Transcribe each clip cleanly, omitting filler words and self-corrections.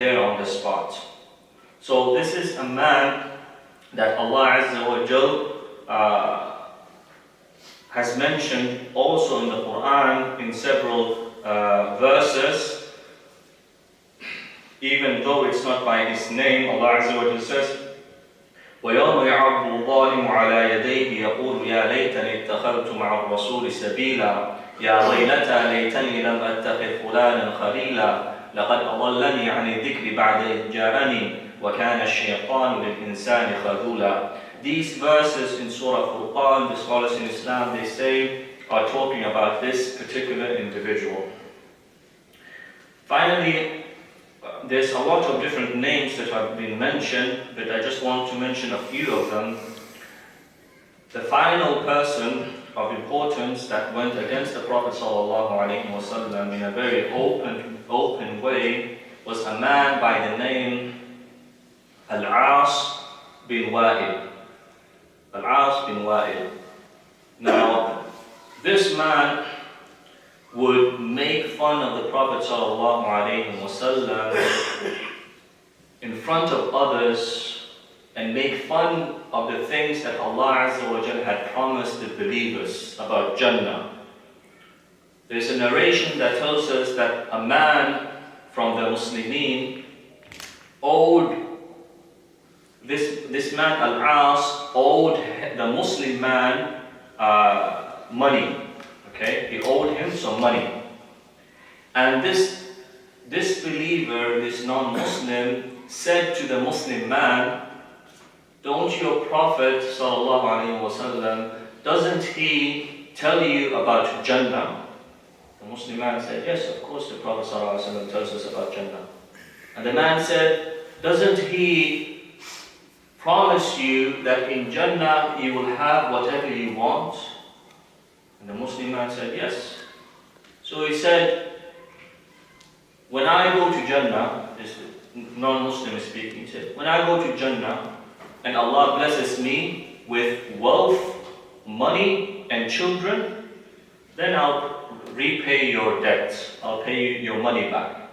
there on the spot. So this is a man that Allah Azza wa Jal has mentioned also in the Quran in several verses. Even though it's not by his name, Allah Azza wa Jal says, وَيَوْمَ يَعَضُّ الظَّالِمُ عَلَى يَدَيْهِ يَقُولُ يَا لَيْتَنِي اتَّخَذْتُ مَعَ الرَّسُولِ سَبِيلًا يَا وَيْلَتَى لَيْتَنِي لَمْ أَتَّخِذْ فُلَانًا خَلِيلًا لقد أضلني عن الذكر بعد إذ جاءني وكان الشيطان للإنسان خذولا. These verses in Surah Furqan, the scholars in Islam, they say, are talking about this particular individual. Finally, there's a lot of different names that have been mentioned, but I just want to mention a few of them. The final person of importance that went against the Prophet ﷺ in a very open way was a man by the name Al-As bin Wa'il. Al-As bin Wa'il. Now, this man would make fun of the Prophet ﷺ in front of others and make fun of the things that Allah Azza wa Jal had promised the believers about Jannah. There's a narration that tells us that a man from the Muslimin owed, this man Al-As owed the Muslim man money. Okay, he owed him some money. And this believer, this non-Muslim, said to the Muslim man, don't your Prophet ﷺ, doesn't he tell you about Jannah? The Muslim man said, yes, of course the Prophet ﷺ tells us about Jannah. And the man said, doesn't he promise you that in Jannah you will have whatever you want? And the Muslim man said, yes. So he said, when I go to Jannah, this non-Muslim is speaking, he said, when I go to Jannah, and Allah blesses me with wealth, money, and children, then I'll repay your debts. I'll pay you your money back.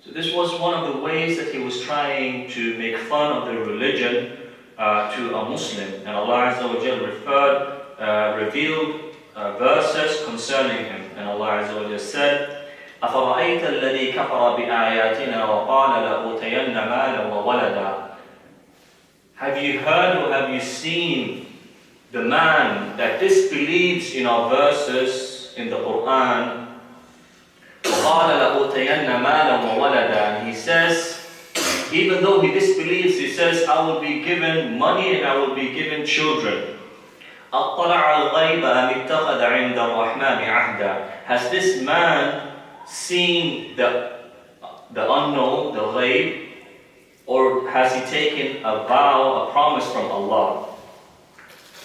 So this was one of the ways that he was trying to make fun of the religion to a Muslim. And Allah Azza wa Jal revealed verses concerning him. And Allah Azza wa Jal said, أَفَرَأَيْتَ الَّذِي كَفَرَ بِآيَاتِنَا وَقَالَ لَأُوتَيَنَّ مَالًا وَوَلَدًا. Have you heard or have you seen the man that disbelieves in our verses in the Quran? And he says, even though he disbelieves, he says, I will be given money and I will be given children. Has this man seen the unknown, the ghaib? Or has he taken a vow, a promise from Allah?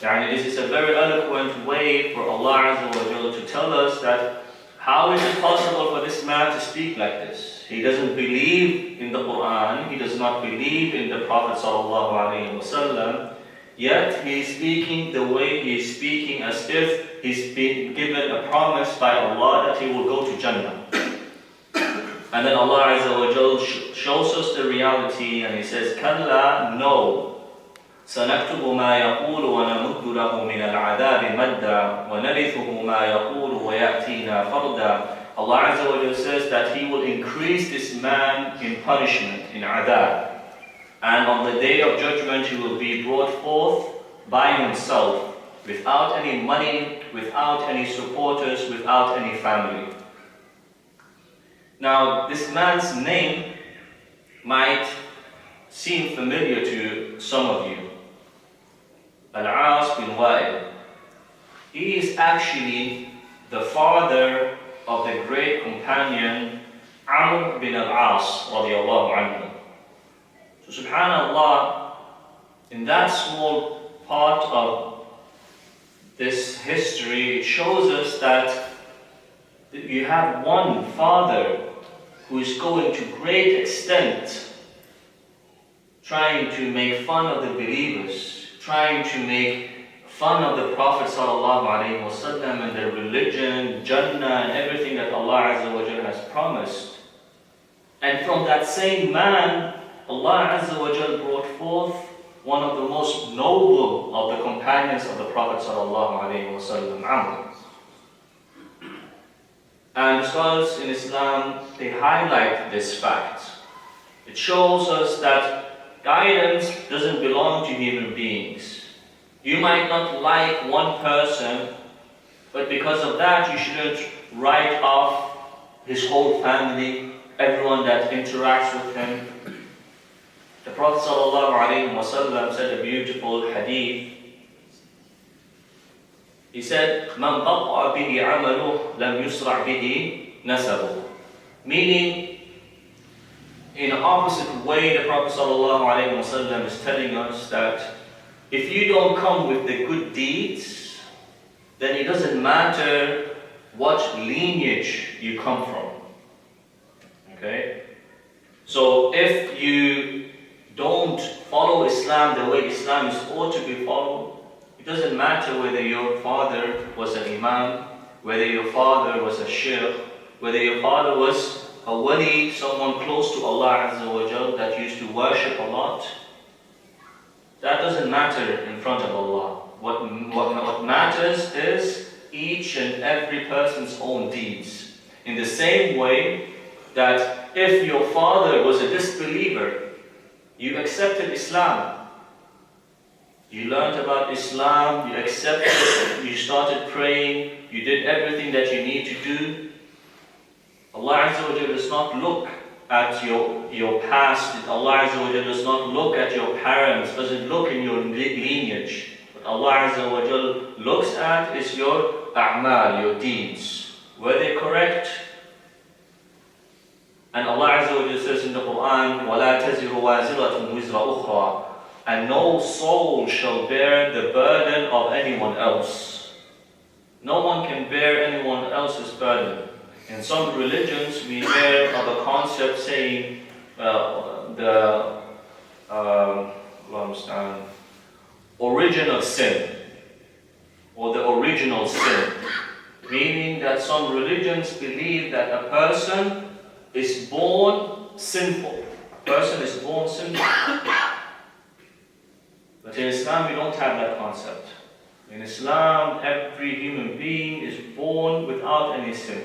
This is a very eloquent way for Allah Azza wa Jalla to tell us that how is it possible for this man to speak like this? He doesn't believe in the Quran, he does not believe in the Prophet ﷺ, yet he is speaking the way he is speaking as if he's been given a promise by Allah that he will go to Jannah. And then Allah Azza wa Jal shows us the reality and He says, Kalla, no. سَنَكْتُبُ مَا يَقُولُ وَنَمُدُّ لَهُ مِنَ الْعَذَابِ مَدًّا وَنَرِثُهُ مَا يَقُولُ وَيَأْتِينَا فَرْدًا. Allah Azza wa Jal says that He will increase this man in punishment, in adab. And on the day of judgment He will be brought forth by Himself, without any money, without any supporters, without any family. Now, this man's name might seem familiar to some of you. Al-As bin Wa'il. He is actually the father of the great companion Amr bin Al-As radiallahu anhu. So subhanallah, in that small part of this history, it shows us that you have one father who is going to great extent trying to make fun of the believers, trying to make fun of the Prophet ﷺ and their religion, Jannah, and everything that Allah Azza wa Jalla has promised. And from that same man, Allah Azza wa Jal brought forth one of the most noble of the companions of the Prophet sallallahu alaihi wasallam, Amr. And scholars in Islam, they highlight this fact. It shows us that guidance doesn't belong to human beings. You might not like one person, but because of that, you shouldn't write off his whole family, everyone that interacts with him. The Prophet ﷺ said a beautiful hadith. He said, "Man baqa'a bihi 'amaluhu lam yusra' bihi nasabuhu." Meaning, in an opposite way, the Prophet ﷺ is telling us that if you don't come with the good deeds, then it doesn't matter what lineage you come from. Okay? So if you don't follow Islam the way Islam is ought to be followed, it doesn't matter whether your father was an imam, whether your father was a sheikh, whether your father was a wali, someone close to Allah Azza wa Jal that used to worship a lot. That doesn't matter in front of Allah. What matters is each and every person's own deeds. In the same way that if your father was a disbeliever, you accepted Islam. You learned about Islam, you accepted it, you started praying, you did everything that you need to do. Allah Azza wa Jalla does not look at your past. Allah Azza wa Jalla does not look at your parents, doesn't look in your lineage. What Allah Azza wa Jalla looks at is your a'mal, your deeds. Were they correct? And Allah Azza wa Jalla says in the Quran, وَلَا تَزِرُ وَازِرَةٌ وِزْرَ أُخْرَى, and no soul shall bear the burden of anyone else. No one can bear anyone else's burden. In some religions, we hear of a concept saying origin of sin, or the original sin. Meaning that some religions believe that a person is born sinful. A person is born sinful. But in Islam, we don't have that concept. In Islam, every human being is born without any sin.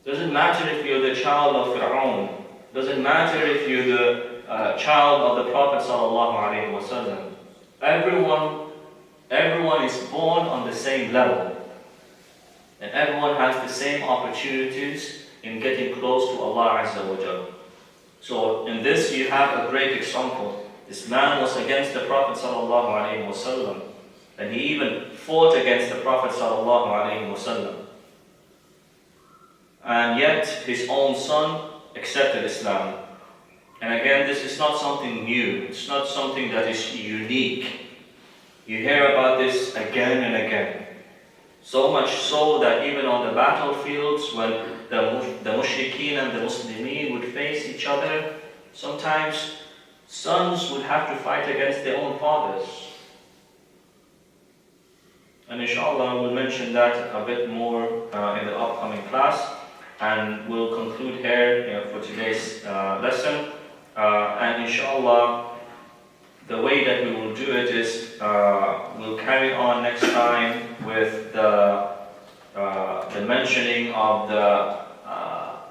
Doesn't matter if you're the child of Fir'aun. Doesn't matter if you're the child of the Prophet ﷺ. Everyone is born on the same level. And everyone has the same opportunities in getting close to Allah Azza wa Jalla. So in this you have a great example. This man was against the Prophet ﷺ, and he even fought against the Prophet ﷺ. And yet his own son accepted Islam. And again, this is not something new. It's not something that is unique. You hear about this again and again. So much so that even on the battlefields, when the mushrikeen and the Muslimin would face each other, sometimes sons would have to fight against their own fathers. And inshallah, we'll mention that a bit more in the upcoming class. And we'll conclude here for today's lesson. And inshallah, the way that we will do it is we'll carry on next time with the mentioning of the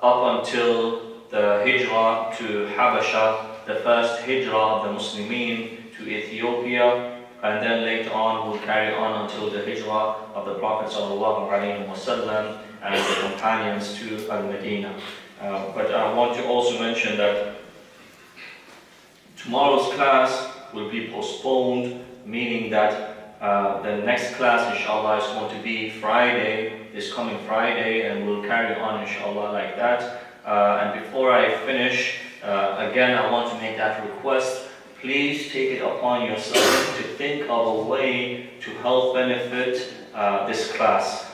up until the hijrah to Habasha, the first hijrah of the Muslimin to Ethiopia, and then later on we'll carry on until the hijrah of the Prophet ﷺ and the companions to Al-Medina. But I want to also mention that tomorrow's class will be postponed, meaning that the next class inshallah is going to be Friday, this coming Friday, and we'll carry on inshallah like that. And before I finish, again I want to make that request. Please take it upon yourself to think of a way to help benefit this class.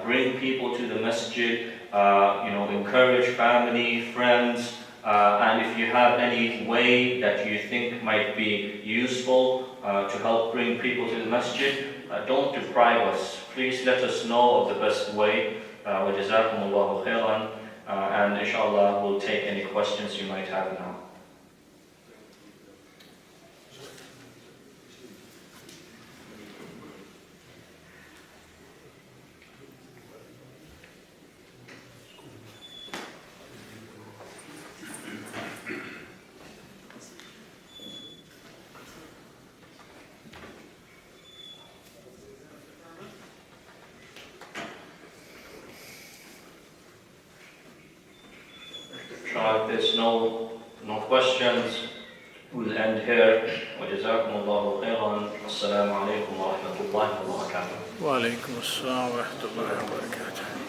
Bring people to the masjid, encourage family, friends, and if you have any way that you think might be useful to help bring people to the masjid, don't deprive us. Please let us know of the best way. وَجَزَاكُمُ اللَّهُ خَيْرًا. and inshallah we'll take any questions you might have now. If there's no questions, we'll end here. وجزاكم الله خيرا. السلام عليكم ورحمة الله وبركاته. وعليكم السلام ورحمة الله وبركاته.